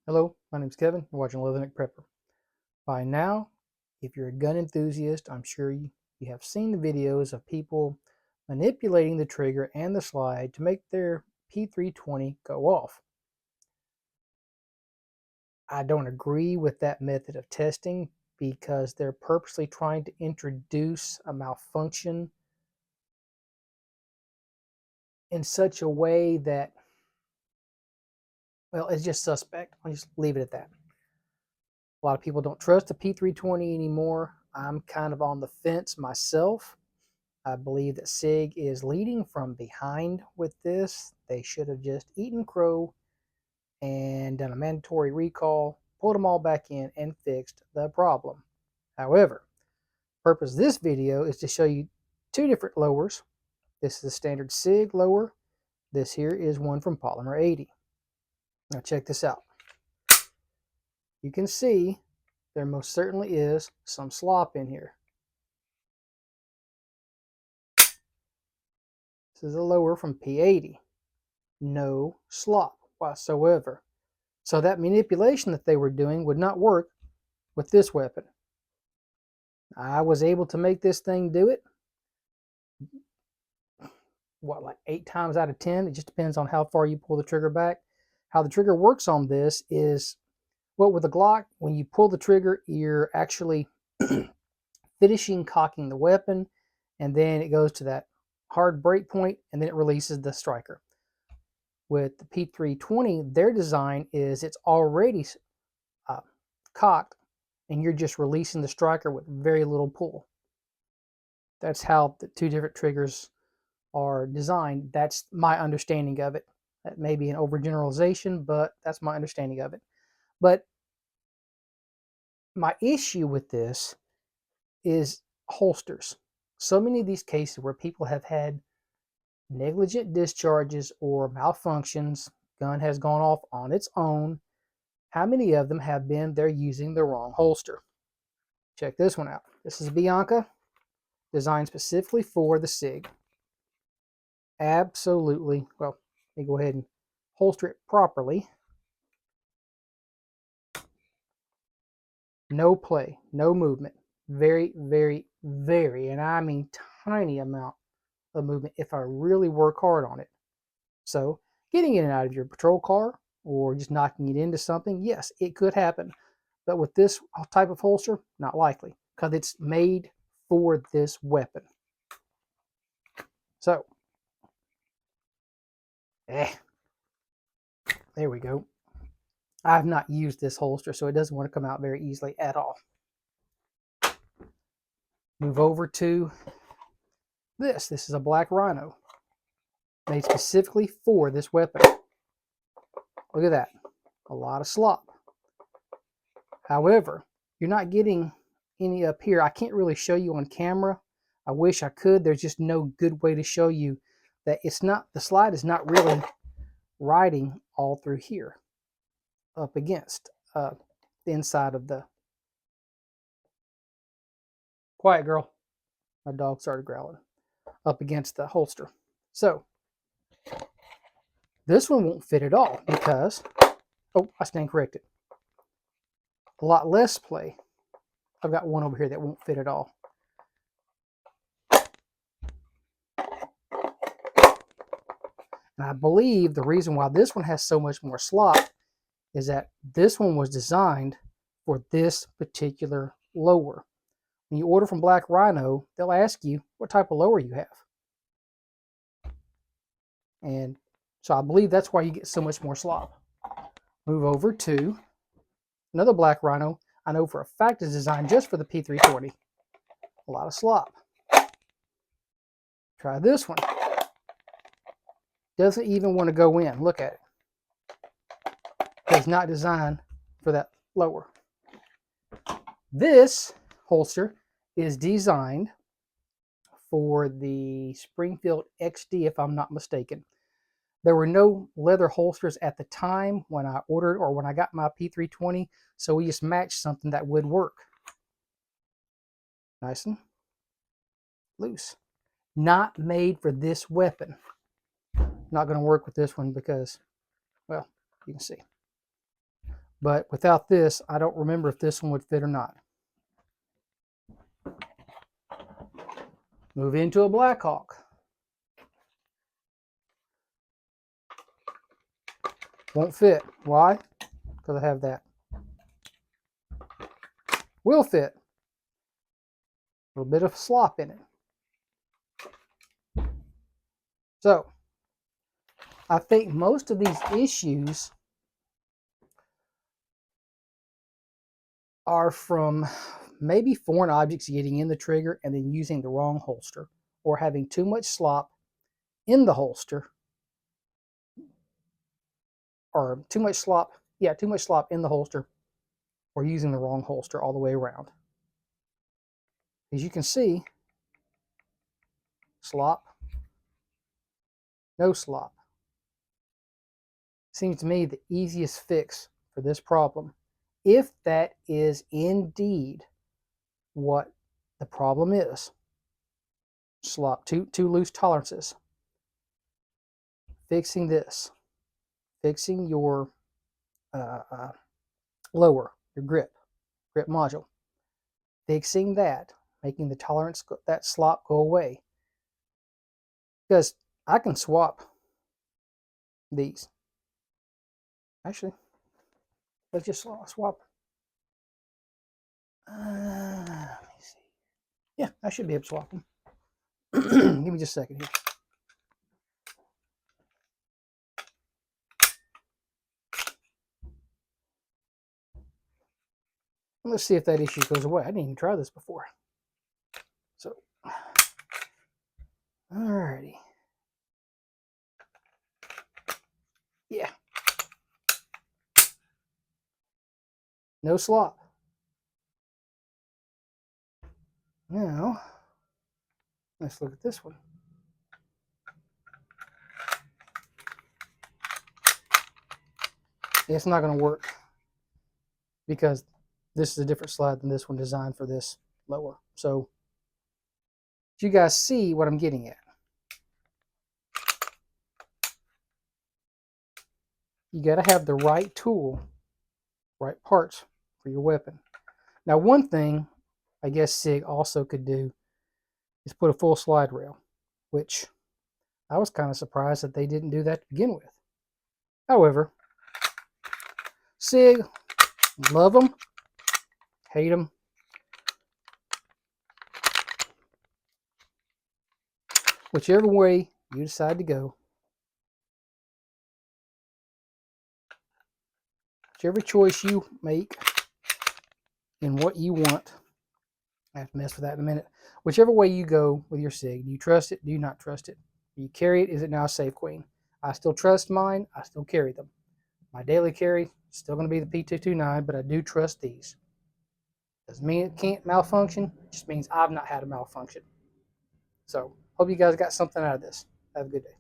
Hello, my name is Kevin. You're watching Leatherneck Prepper. By now, if you're a gun enthusiast, I'm sure you have seen the videos of people manipulating the trigger and the slide to make their P320 go off. I don't agree with that method of testing because they're purposely trying to introduce a malfunction in such a way that, well, it's just suspect. I'll just leave it at that. A lot of people don't trust the P320 anymore. I'm kind of on the fence myself. I believe that Sig is leading from behind with this. They should have just eaten crow and done a mandatory recall, pulled them all back in, and fixed the problem. However, the purpose of this video is to show you two different lowers. This is a standard Sig lower. This here is one from Polymer 80. Now check this out. You can see there most certainly is some slop in here. This is a lower from P80. No slop whatsoever. So that manipulation that they were doing would not work with this weapon. I was able to make this thing do it, like 8 times out of 10. It just depends on how far you pull the trigger back. How the trigger works on this is, well, with a Glock, when you pull the trigger, you're actually finishing cocking the weapon, and then it goes to that hard break point, and then it releases the striker. With the P320, their design is it's already cocked, and you're just releasing the striker with very little pull. That's how the two different triggers are designed. That's my understanding of it. That may be an overgeneralization, but that's my understanding of it. But my issue with this is holsters. So many of these cases where people have had negligent discharges or malfunctions, gun has gone off on its own. How many of them have been they're using the wrong holster? Check this one out. This is Bianca, designed specifically for the Sig. Absolutely, well, let me go ahead and holster it properly. No play, no movement. Very, very, very, and I mean tiny amount of movement if I really work hard on it. So, getting in and out of your patrol car or just knocking it into something, yes, it could happen. But with this type of holster, not likely, because it's made for this weapon. So, there we go. I've not used this holster, so it doesn't want to come out very easily at all. Move over to this. This is a black rhino, made specifically for this weapon. Look at that. A lot of slop. However, you're not getting any up here. I can't really show you on camera. I wish I could. There's just no good way to show you that it's not, the slide is not really riding all through here up against the inside of the... Quiet, girl. My dog started growling. Up against the holster. So, this one won't fit at all because, oh, I stand corrected. A lot less play. I've got one over here that won't fit at all. And I believe the reason why this one has so much more slop is that this one was designed for this particular lower. When you order from Black Rhino, they'll ask you what type of lower you have. And so I believe that's why you get so much more slop. Move over to another Black Rhino. I know for a fact is designed just for the P320. A lot of slop. Try this one. Doesn't even want to go in. Look at it. It's not designed for that lower. This holster is designed for the Springfield XD, if I'm not mistaken. There were no leather holsters at the time when I ordered or when I got my P320, so we just matched something that would work. Nice and loose. Not made for this weapon. Not going to work with this one because, well, you can see. But without this, I don't remember if this one would fit or not. Move into a Blackhawk. Won't fit. Why? Because I have that. Will fit. A little bit of slop in it. So, I think most of these issues are from maybe foreign objects getting in the trigger and then using the wrong holster, or having too much slop in the holster, or too much slop in the holster, or using the wrong holster all the way around. As you can see, slop, no slop. Seems to me the easiest fix for this problem, if that is indeed what the problem is. Slop, too loose tolerances. Fixing this, fixing your lower, your grip module, fixing that, making the tolerance, that slop go away. Because I can swap these. Actually, let's just swap. Let me see. Yeah, I should be able to swap them. Give me just a second here. Let's see if that issue goes away. I didn't even try this before. So, alrighty. Yeah. No slop. Now, let's look at this one. It's not going to work because this is a different slide than this one, designed for this lower. So, you guys see what I'm getting at. You got to have the right tool, right parts for your weapon. Now, one thing I guess Sig also could do is put a full slide rail, which I was kind of surprised that they didn't do that to begin with. However, Sig, love them, hate them. Whichever way you decide to go, whichever choice you make in what you want, I have to mess with that in a minute. Whichever way you go with your Sig, do you trust it? Do you not trust it? Do you carry it? Is it now a safe queen? I still trust mine. I still carry them. My daily carry is still going to be the P320, but I do trust these. Doesn't mean it can't malfunction. It just means I've not had a malfunction. So, hope you guys got something out of this. Have a good day.